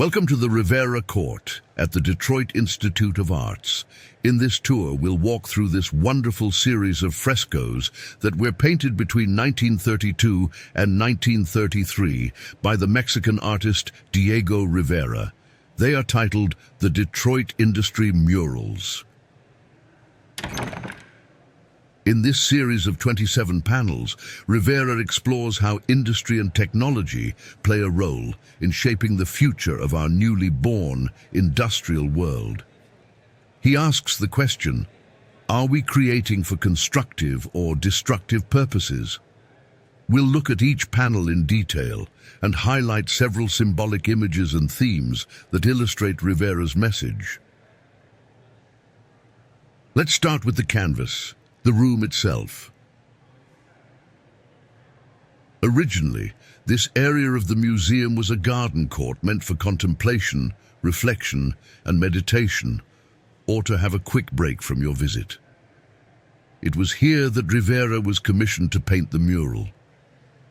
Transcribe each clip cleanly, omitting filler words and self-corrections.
Welcome to the Rivera Court at the Detroit Institute of Arts. In this tour, we'll walk through this wonderful series of frescoes that were painted between 1932 and 1933 by the Mexican artist Diego Rivera. They are titled the Detroit Industry Murals. In this series of 27 panels, Rivera explores how industry and technology play a role in shaping the future of our newly born industrial world. He asks the question, are we creating for constructive or destructive purposes? We'll look at each panel in detail and highlight several symbolic images and themes that illustrate Rivera's message. Let's start with the canvas. The room itself. Originally, this area of the museum was a garden court meant for contemplation, reflection, and meditation, or to have a quick break from your visit. It was here that Rivera was commissioned to paint the mural.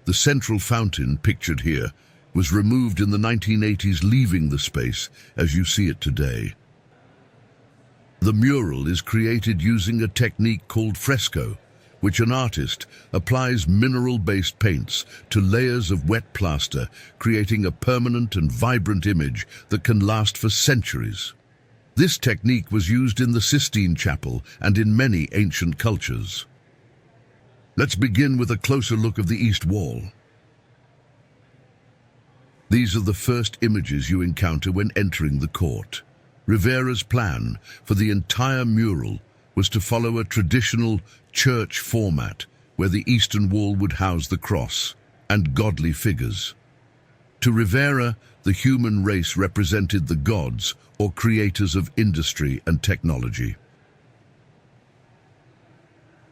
The central fountain, pictured here, was removed in the 1980s, leaving the space as you see it today. The mural is created using a technique called fresco, which an artist applies mineral-based paints to layers of wet plaster, creating a permanent and vibrant image that can last for centuries. This technique was used in the Sistine Chapel and in many ancient cultures. Let's begin with a closer look of the east wall. These are the first images you encounter when entering the court. Rivera's plan for the entire mural was to follow a traditional church format where the eastern wall would house the cross and godly figures. To Rivera, the human race represented the gods or creators of industry and technology.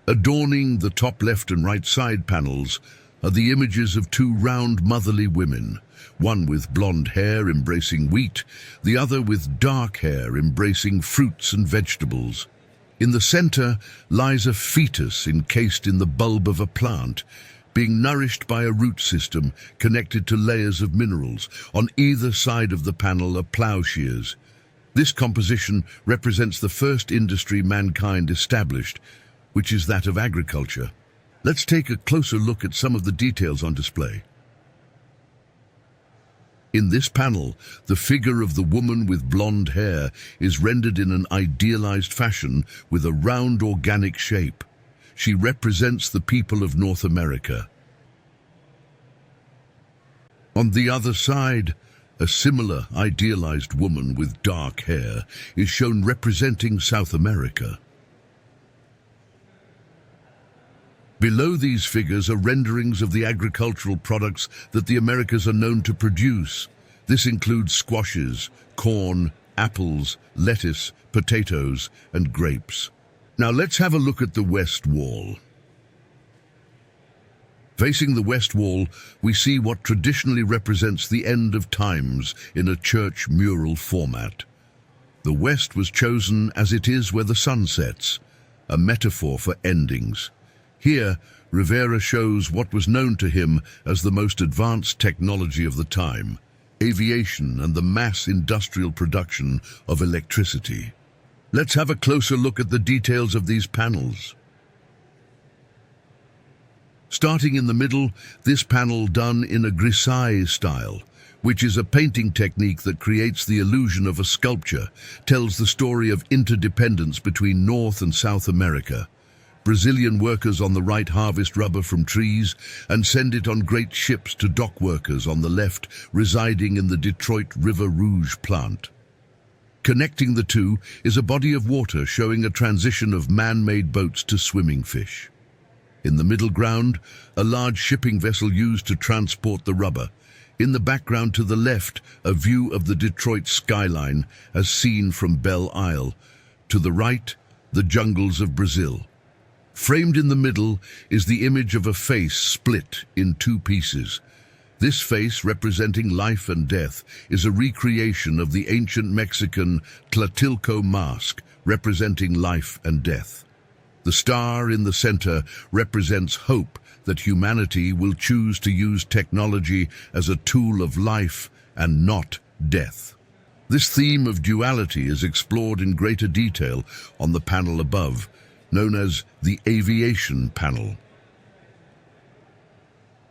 Adorning the top left and right side panels are the images of two round motherly women, one with blonde hair embracing wheat, the other with dark hair embracing fruits and vegetables. In the center lies a fetus encased in the bulb of a plant, being nourished by a root system connected to layers of minerals. On either side of the panel are plowshares. This composition represents the first industry mankind established, which is that of agriculture. Let's take a closer look at some of the details on display. In this panel, the figure of the woman with blonde hair is rendered in an idealized fashion with a round organic shape. She represents the people of North America. On the other side, a similar idealized woman with dark hair is shown representing South America. Below these figures are renderings of the agricultural products that the Americas are known to produce. This includes squashes, corn, apples, lettuce, potatoes, and grapes. Now let's have a look at the west wall. Facing the west wall, we see what traditionally represents the end of times in a church mural format. The west was chosen as it is where the sun sets, a metaphor for endings. Here, Rivera shows what was known to him as the most advanced technology of the time, aviation and the mass industrial production of electricity. Let's have a closer look at the details of these panels. Starting in the middle, this panel done in a grisaille style, which is a painting technique that creates the illusion of a sculpture, tells the story of interdependence between North and South America. Brazilian workers on the right harvest rubber from trees and send it on great ships to dock workers on the left residing in the Detroit River Rouge plant. Connecting the two is a body of water showing a transition of man-made boats to swimming fish. In the middle ground, a large shipping vessel used to transport the rubber. In the background to the left, a view of the Detroit skyline as seen from Belle Isle. To the right, the jungles of Brazil. Framed in the middle is the image of a face split in two pieces. This face, representing life and death, is a recreation of the ancient Mexican Tlatilco mask, representing life and death. The star in the center represents hope that humanity will choose to use technology as a tool of life and not death. This theme of duality is explored in greater detail on the panel above, known as the aviation panel.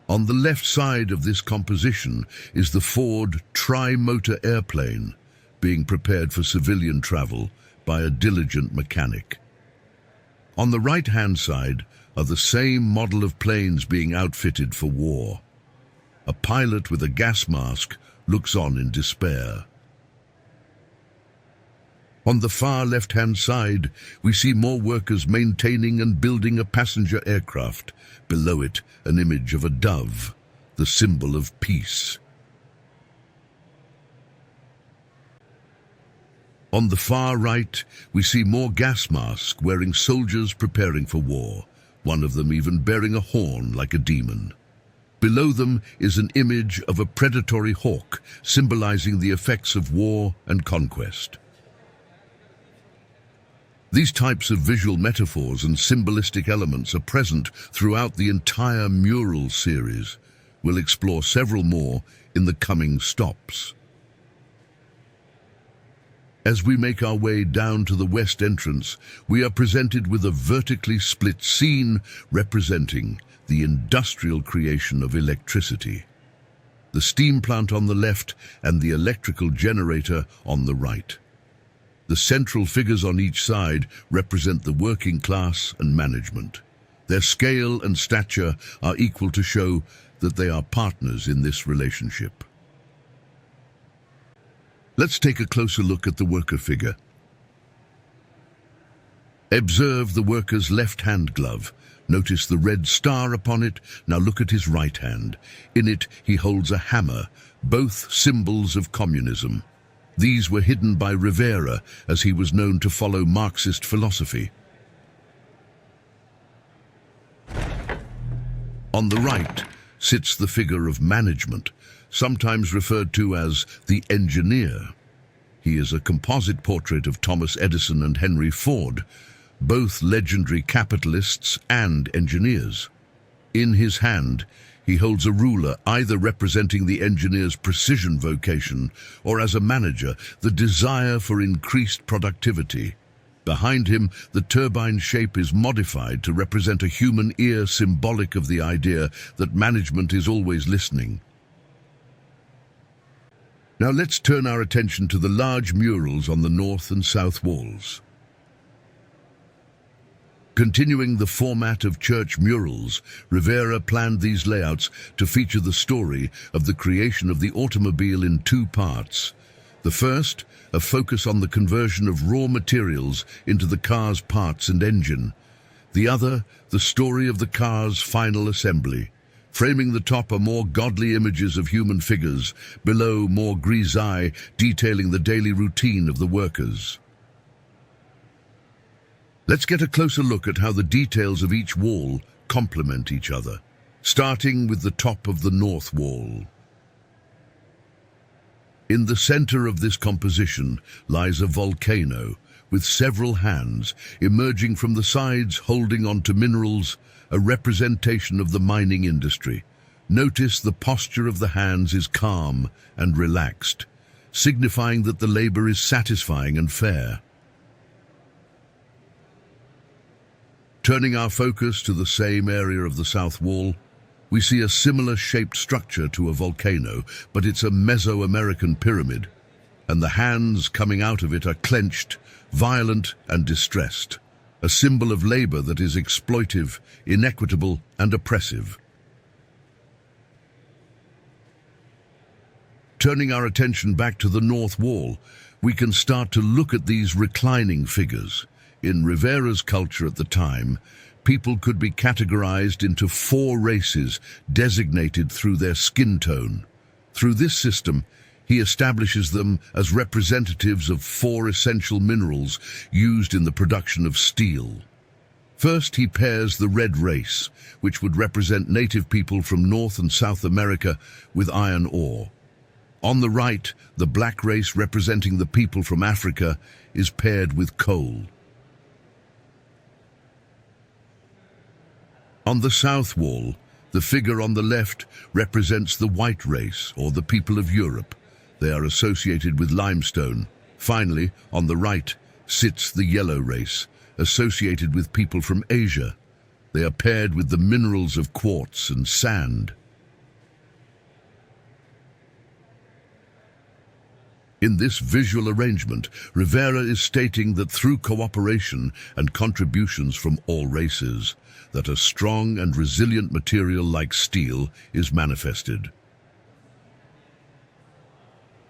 On the left side of this composition is the Ford tri-motor airplane being prepared for civilian travel by a diligent mechanic. On the right-hand side are the same model of planes being outfitted for war. A pilot with a gas mask looks on in despair. On the far left-hand side, we see more workers maintaining and building a passenger aircraft. Below it, an image of a dove, the symbol of peace. On the far right, we see more gas masks wearing soldiers preparing for war, one of them even bearing a horn like a demon. Below them is an image of a predatory hawk, symbolizing the effects of war and conquest. These types of visual metaphors and symbolistic elements are present throughout the entire Mural series. We'll explore several more in the coming stops. As we make our way down to the west entrance, we are presented with a vertically split scene representing the industrial creation of electricity. The steam plant on the left and the electrical generator on the right. The central figures on each side represent the working class and management. Their scale and stature are equal to show that they are partners in this relationship. Let's take a closer look at the worker figure. Observe the worker's left-hand glove. Notice the red star upon it. Now look at his right hand. In it, he holds a hammer, both symbols of communism. These were hidden by Rivera, as he was known to follow Marxist philosophy. On the right sits the figure of management, sometimes referred to as the engineer. He is a composite portrait of Thomas Edison and Henry Ford, both legendary capitalists and engineers. In his hand, he holds a ruler, either representing the engineer's precision vocation or, as a manager, the desire for increased productivity. Behind him, the turbine shape is modified to represent a human ear, symbolic of the idea that management is always listening. Now let's turn our attention to the large murals on the north and south walls. Continuing the format of church murals, Rivera planned these layouts to feature the story of the creation of the automobile in two parts. The first, a focus on the conversion of raw materials into the car's parts and engine. The other, the story of the car's final assembly. Framing the top are more godly images of human figures, below more grisaille detailing the daily routine of the workers. Let's get a closer look at how the details of each wall complement each other, starting with the top of the north wall. In the center of this composition lies a volcano with several hands emerging from the sides holding onto minerals, a representation of the mining industry. Notice the posture of the hands is calm and relaxed, signifying that the labor is satisfying and fair. Turning our focus to the same area of the south wall, we see a similar shaped structure to a volcano, but it's a Mesoamerican pyramid, and the hands coming out of it are clenched, violent and distressed, a symbol of labor that is exploitive, inequitable and oppressive. Turning our attention back to the north wall, we can start to look at these reclining figures. In Rivera's culture at the time, people could be categorized into 4 races designated through their skin tone. Through this system, he establishes them as representatives of 4 essential minerals used in the production of steel. First, he pairs the red race, which would represent native people from North and South America, with iron ore. On the right, the black race, representing the people from Africa, is paired with coal. On the south wall, the figure on the left represents the white race, or the people of Europe. They are associated with limestone. Finally, on the right, sits the yellow race, associated with people from Asia. They are paired with the minerals of quartz and sand. In this visual arrangement, Rivera is stating that through cooperation and contributions from all races, that a strong and resilient material like steel is manifested.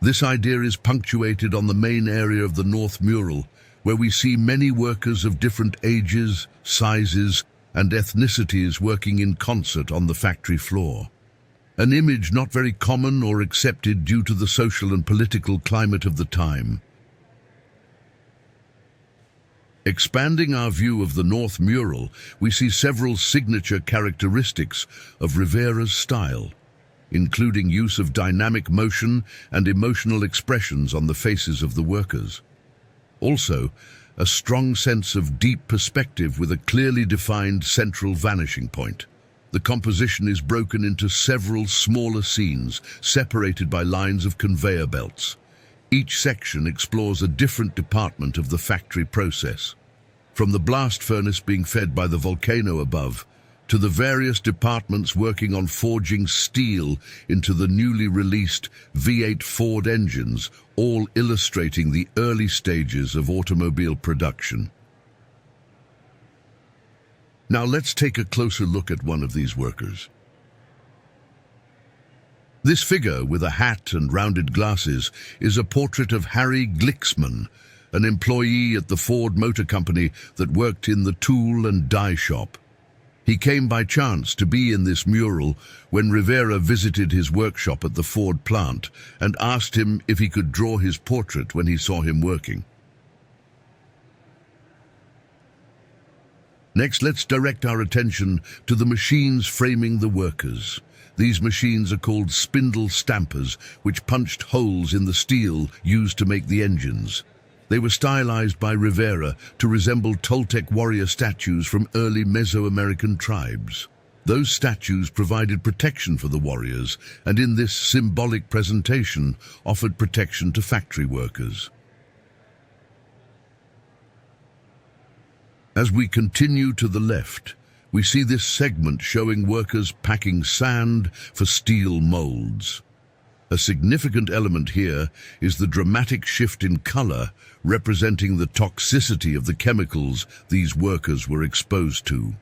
This idea is punctuated on the main area of the North Mural, where we see many workers of different ages, sizes, and ethnicities working in concert on the factory floor. An image not very common or accepted due to the social and political climate of the time. Expanding our view of the North Mural, we see several signature characteristics of Rivera's style, including use of dynamic motion and emotional expressions on the faces of the workers. Also, a strong sense of deep perspective with a clearly defined central vanishing point. The composition is broken into several smaller scenes, separated by lines of conveyor belts. Each section explores a different department of the factory process, from the blast furnace being fed by the volcano above, to the various departments working on forging steel into the newly released V8 Ford engines, all illustrating the early stages of automobile production. Now let's take a closer look at one of these workers. This figure with a hat and rounded glasses is a portrait of Harry Glicksman, an employee at the Ford Motor Company that worked in the tool and die shop. He came by chance to be in this mural when Rivera visited his workshop at the Ford plant and asked him if he could draw his portrait when he saw him working. Next, let's direct our attention to the machines framing the workers. These machines are called spindle stampers, which punched holes in the steel used to make the engines. They were stylized by Rivera to resemble Toltec warrior statues from early Mesoamerican tribes. Those statues provided protection for the warriors, and in this symbolic presentation offered protection to factory workers. As we continue to the left, we see this segment showing workers packing sand for steel molds. A significant element here is the dramatic shift in color, representing the toxicity of the chemicals these workers were exposed to.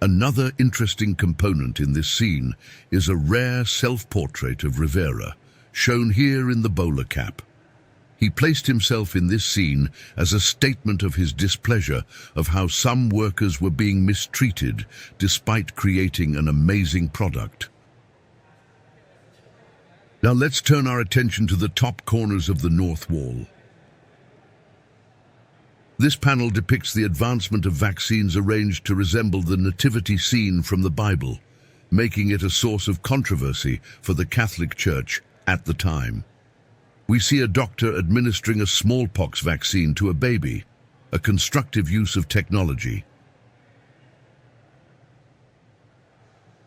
Another interesting component in this scene is a rare self-portrait of Rivera, shown here in the bowler cap. He placed himself in this scene as a statement of his displeasure of how some workers were being mistreated despite creating an amazing product. Now let's turn our attention to the top corners of the north wall. This panel depicts the advancement of vaccines arranged to resemble the nativity scene from the Bible, making it a source of controversy for the Catholic Church at the time. We see a doctor administering a smallpox vaccine to a baby, a constructive use of technology.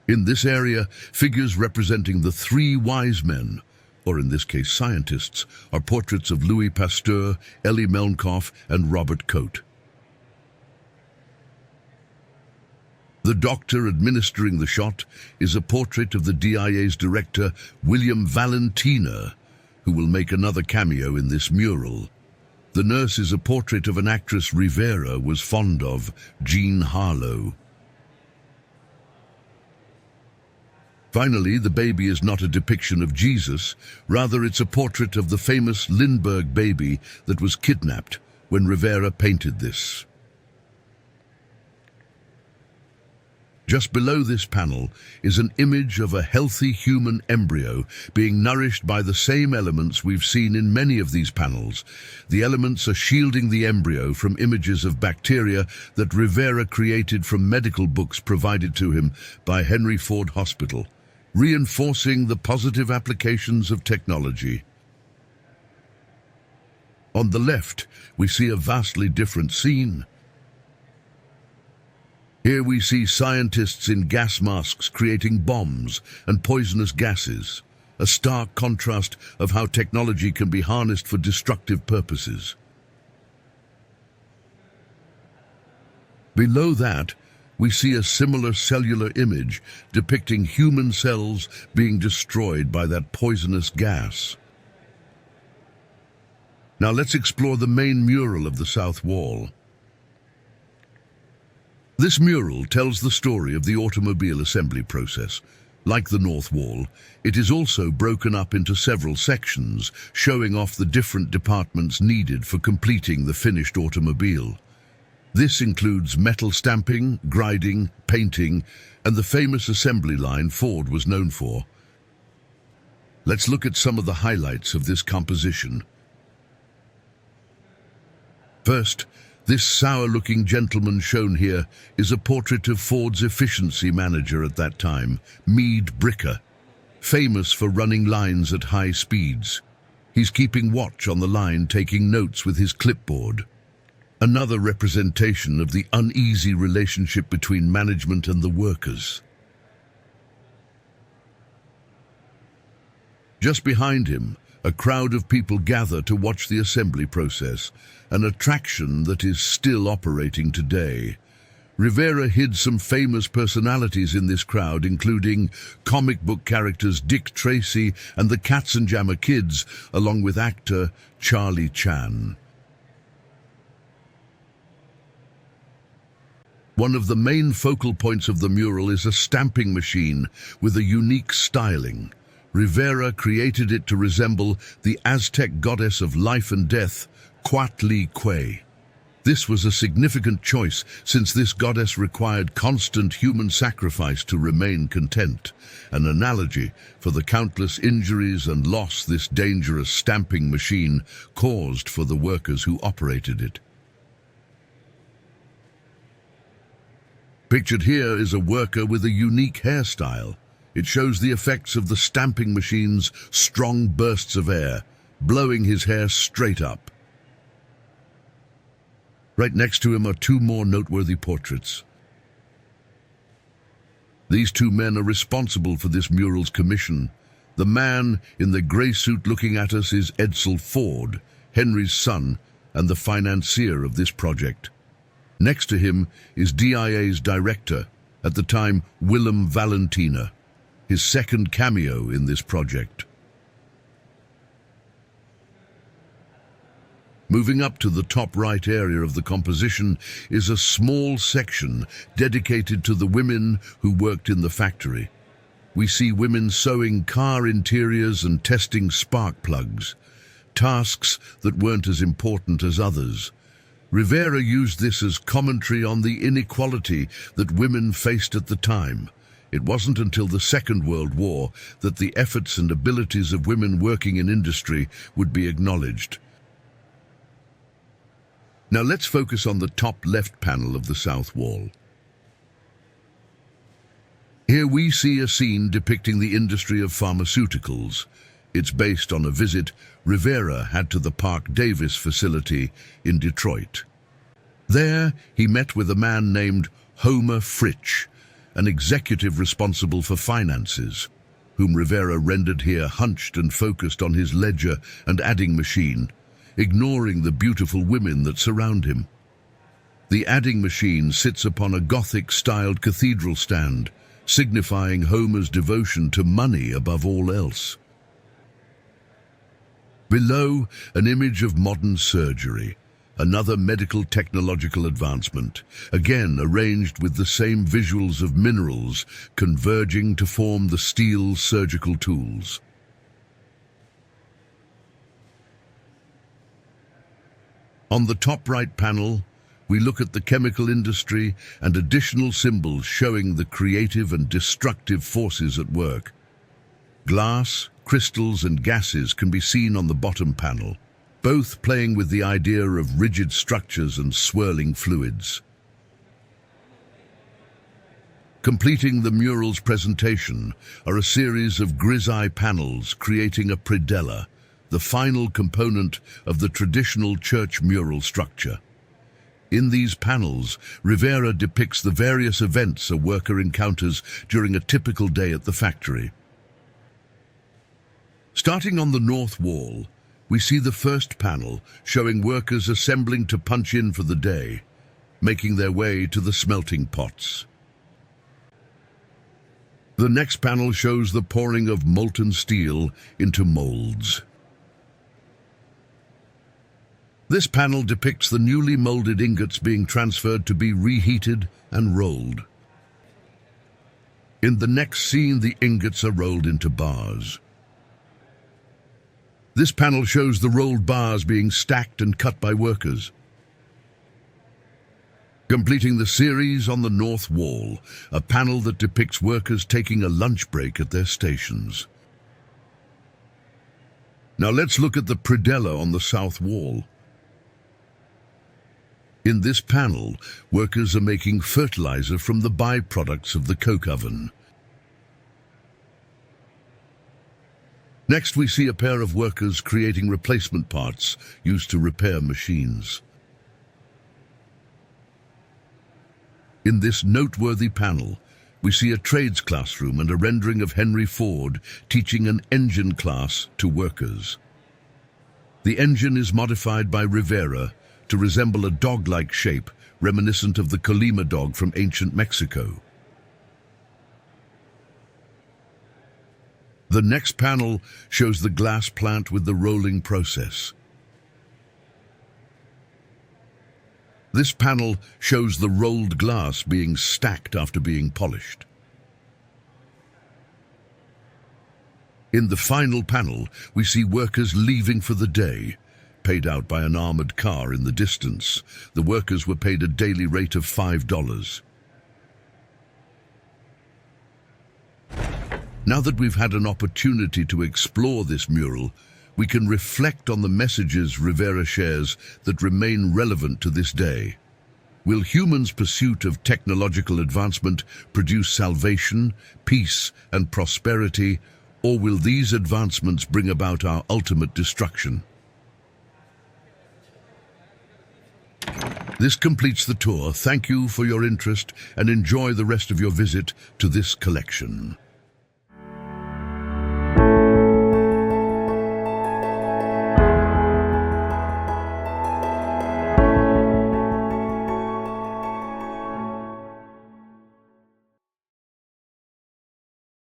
In this area, figures representing the three wise men, or in this case scientists, are portraits of Louis Pasteur, Elie Melnikoff, and Robert Koch. The doctor administering the shot is a portrait of the DIA's director, William Valentina, who will make another cameo in this mural. The nurse is a portrait of an actress Rivera was fond of, Jean Harlow. Finally, the baby is not a depiction of Jesus, rather it's a portrait of the famous Lindbergh baby that was kidnapped when Rivera painted this. Just below this panel is an image of a healthy human embryo being nourished by the same elements we've seen in many of these panels. The elements are shielding the embryo from images of bacteria that Rivera created from medical books provided to him by Henry Ford Hospital, reinforcing the positive applications of technology. On the left, we see a vastly different scene. Here we see scientists in gas masks creating bombs and poisonous gases, a stark contrast of how technology can be harnessed for destructive purposes. Below that, we see a similar cellular image depicting human cells being destroyed by that poisonous gas. Now let's explore the main mural of the south wall. This mural tells the story of the automobile assembly process. Like the north wall, it is also broken up into several sections, showing off the different departments needed for completing the finished automobile. This includes metal stamping, grinding, painting, and the famous assembly line Ford was known for. Let's look at some of the highlights of this composition. First, this sour-looking gentleman shown here is a portrait of Ford's efficiency manager at that time, Meade Bricker, famous for running lines at high speeds. He's keeping watch on the line, taking notes with his clipboard. Another representation of the uneasy relationship between management and the workers. Just behind him, a crowd of people gather to watch the assembly process, an attraction that is still operating today. Rivera hid some famous personalities in this crowd, including comic book characters Dick Tracy and the Katzenjammer Kids, along with actor Charlie Chan. One of the main focal points of the mural is a stamping machine with a unique styling. Rivera created it to resemble the Aztec goddess of life and death, Quatliqué. This was a significant choice since this goddess required constant human sacrifice to remain content, an analogy for the countless injuries and loss this dangerous stamping machine caused for the workers who operated it. Pictured here is a worker with a unique hairstyle. It shows the effects of the stamping machine's strong bursts of air, blowing his hair straight up. Right next to him are two more noteworthy portraits. These two men are responsible for this mural's commission. The man in the grey suit looking at us is Edsel Ford, Henry's son and the financier of this project. Next to him is DIA's director, at the time Willem Valentina, his second cameo in this project. Moving up to the top right area of the composition is a small section dedicated to the women who worked in the factory. We see women sewing car interiors and testing spark plugs, tasks that weren't as important as others. Rivera used this as commentary on the inequality that women faced at the time. It wasn't until the Second World War that the efforts and abilities of women working in industry would be acknowledged. Now let's focus on the top left panel of the south wall. Here we see a scene depicting the industry of pharmaceuticals. It's based on a visit Rivera had to the Park Davis facility in Detroit. There, he met with a man named Homer Fritsch, an executive responsible for finances, whom Rivera rendered here hunched and focused on his ledger and adding machine, ignoring the beautiful women that surround him. The adding machine sits upon a Gothic-styled cathedral stand, signifying Homer's devotion to money above all else. Below, an image of modern surgery, another medical technological advancement, again arranged with the same visuals of minerals converging to form the steel surgical tools. On the top right panel, we look at the chemical industry and additional symbols showing the creative and destructive forces at work. Glass, crystals and gases can be seen on the bottom panel, both playing with the idea of rigid structures and swirling fluids. Completing the mural's presentation are a series of grisaille panels creating a predella, the final component of the traditional church mural structure. In these panels, Rivera depicts the various events a worker encounters during a typical day at the factory. Starting on the north wall, we see the first panel showing workers assembling to punch in for the day, making their way to the smelting pots. The next panel shows the pouring of molten steel into molds. This panel depicts the newly molded ingots being transferred to be reheated and rolled. In the next scene, the ingots are rolled into bars. This panel shows the rolled bars being stacked and cut by workers. Completing the series on the north wall, a panel that depicts workers taking a lunch break at their stations. Now let's look at the predella on the south wall. In this panel, workers are making fertilizer from the byproducts of the coke oven. Next, we see a pair of workers creating replacement parts used to repair machines. In this noteworthy panel, we see a trades classroom and a rendering of Henry Ford teaching an engine class to workers. The engine is modified by Rivera to resemble a dog-like shape reminiscent of the Colima dog from ancient Mexico. The next panel shows the glass plant with the rolling process. This panel shows the rolled glass being stacked after being polished. In the final panel, we see workers leaving for the day, paid out by an armored car in the distance. The workers were paid a daily rate of $5. Now that we've had an opportunity to explore this mural, we can reflect on the messages Rivera shares that remain relevant to this day. Will humans' pursuit of technological advancement produce salvation, peace, and prosperity, or will these advancements bring about our ultimate destruction? This completes the tour. Thank you for your interest and enjoy the rest of your visit to this collection.